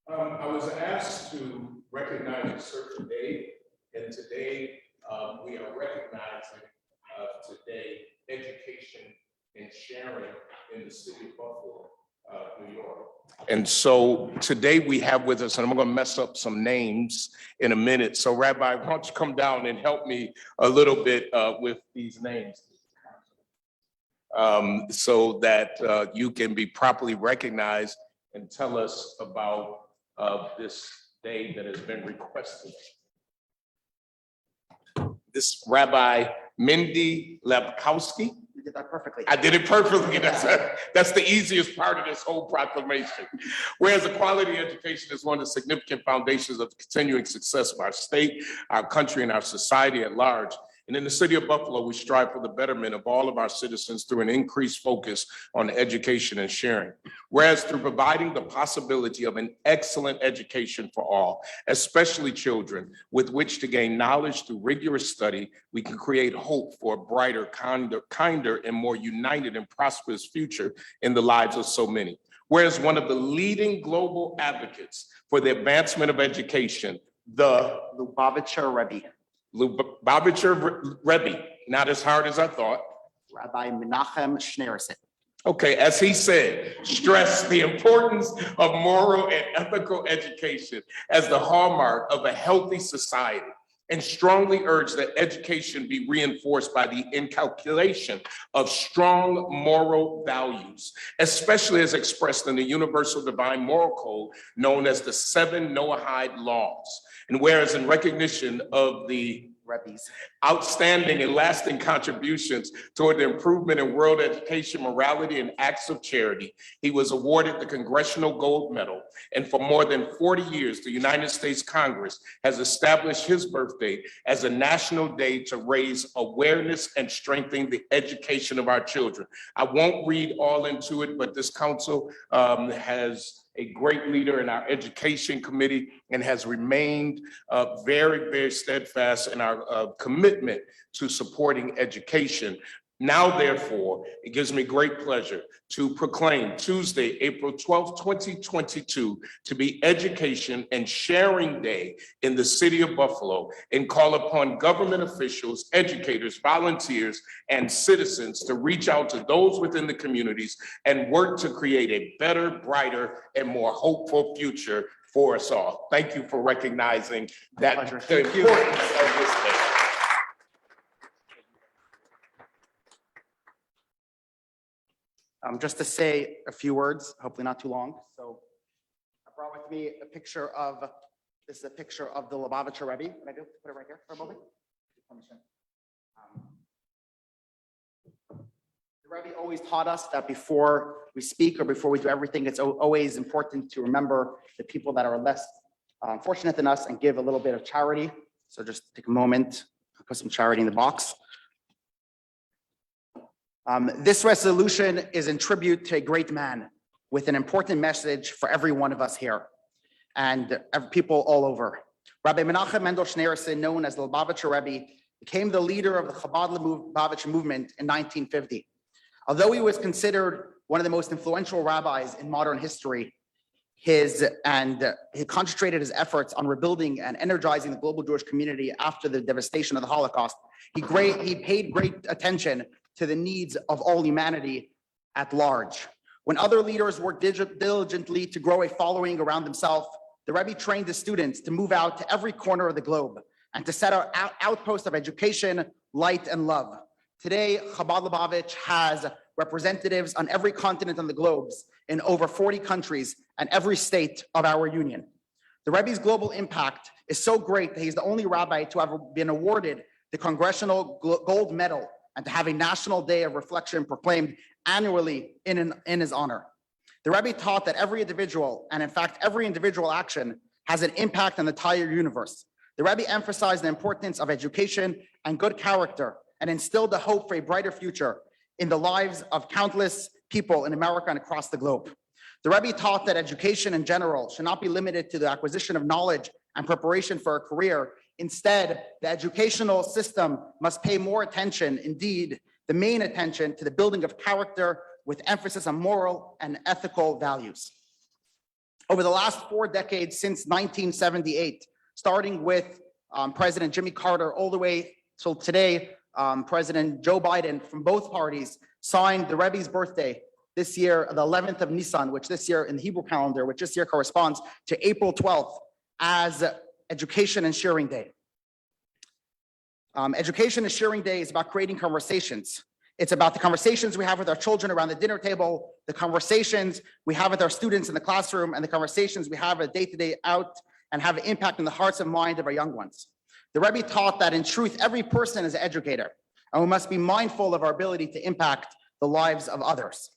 I was asked to recognize a certain day, and today we are recognizing today education and sharing in the city of Buffalo, New York. And so today we have with us, and I'm going to mess up some names in a minute. So Rabbi, why don't you come down and help me a little bit with these names, so that you can be properly recognized and tell us about this day that has been requested. This Rabbi Mendy Labkowski. You did that perfectly. I did it perfectly. That's the easiest part of this whole proclamation. Whereas a quality education is one of the significant foundations of the continuing success of our state, our country, and our society at large. And in the city of Buffalo, we strive for the betterment of all of our citizens through an increased focus on education and sharing. Whereas through providing the possibility of an excellent education for all, especially children, with which to gain knowledge through rigorous study, we can create hope for a brighter, kinder, and more united and prosperous future in the lives of so many. Whereas one of the leading global advocates for the advancement of education, the Lubavitcher Rebbe. Lubavitcher Rebbe, not as hard as I thought. Rabbi Menachem Schneerson. Okay, as he said, stress the importance of moral and ethical education as the hallmark of a healthy society, and strongly urge that education be reinforced by the inculcation of strong moral values, especially as expressed in the universal divine moral code known as the 7 Noahide laws. And whereas in recognition of the Rebbe's outstanding and lasting contributions toward the improvement in world education, morality, and acts of charity, he was awarded the Congressional Gold Medal. And for more than 40 years, the United States Congress has established his birthday as a national day to raise awareness and strengthen the education of our children. I won't read all into it, but this council has a great leader in our education committee and has remained very, very steadfast in our commitment to supporting education. Now, therefore, it gives me great pleasure to proclaim Tuesday, April 12th, 2022, to be Education and Sharing Day in the city of Buffalo, and call upon government officials, educators, volunteers, and citizens to reach out to those within the communities and work to create a better, brighter, and more hopeful future for us all. Thank you for recognizing that the importance of this day. Just to say a few words, hopefully not too long. So I brought with me a picture of, this is a picture of the Lubavitcher Rebbe. Can I do put it right here for a moment? The Rebbe always taught us that before we speak or before we do everything, it's always important to remember the people that are less fortunate than us and give a little bit of charity. So just take a moment, put some charity in the box. This resolution is in tribute to a great man with an important message for every one of us here and people all over. Rabbi Menachem Mendel Schneerson, known as the Lubavitcher Rebbe, became the leader of the Chabad Lubavitcher movement in 1950. Although he was considered one of the most influential rabbis in modern history, he concentrated his efforts on rebuilding and energizing the global Jewish community after the devastation of the Holocaust. He paid great attention to the needs of all humanity at large. When other leaders worked diligently to grow a following around himself, the Rebbe trained his students to move out to every corner of the globe and to set an outpost of education, light, and love. Today, Chabad Lubavitch has representatives on every continent on the globe in over 40 countries and every state of our union. The Rebbe's global impact is so great that he's the only rabbi to have been awarded the Congressional Gold Medal and to have a national day of reflection proclaimed annually in his honor. The Rebbe taught that every individual, and in fact, every individual action, has an impact on the entire universe. The Rebbe emphasized the importance of education and good character and instilled the hope for a brighter future in the lives of countless people in America and across the globe. The Rebbe taught that education in general should not be limited to the acquisition of knowledge and preparation for a career. Instead, the educational system must pay more attention, indeed, the main attention, to the building of character with emphasis on moral and ethical values. Over the last 4 decades since 1978, starting with President Jimmy Carter all the way till today, President Joe Biden from both parties signed the Rebbe's birthday this year, the 11th of Nisan, which this year in the Hebrew calendar, which this year corresponds to April 12th, as Education and Sharing Day. Education and Sharing Day is about creating conversations. It's about the conversations we have with our children around the dinner table, the conversations we have with our students in the classroom, and the conversations we have day-to-day out and have an impact on the hearts and minds of our young ones. The Rebbe taught that in truth, every person is an educator, and we must be mindful of our ability to impact the lives of others.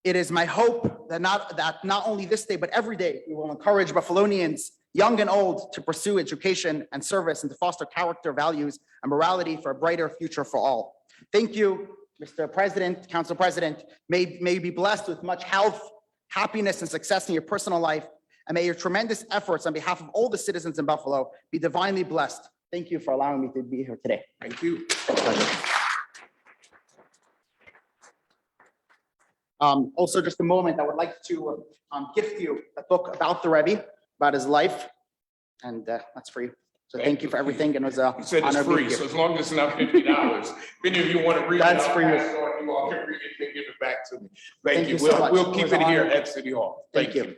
It is my hope that not only this day, but every day, we will encourage Buffalonians, young and old, to pursue education and service and to foster character, values, and morality for a brighter future for all. Thank you, Mr. President, Council President. May you be blessed with much health, happiness, and success in your personal life, and may your tremendous efforts on behalf of all the citizens in Buffalo be divinely blessed. Thank you for allowing me to be here today. Thank you. Also, just a moment, I would like to gift you a book about the Rebbe, about his life, and that's for you. So thank you for everything, and it was an You said it's honor being free, here. so as long as it's not $50. If any of you want to read That's it, I'll for you. pass it on. You all can read it and give it back to me. Thank you. so much. We'll It keep was it an here honor. at City Hall. Thank you.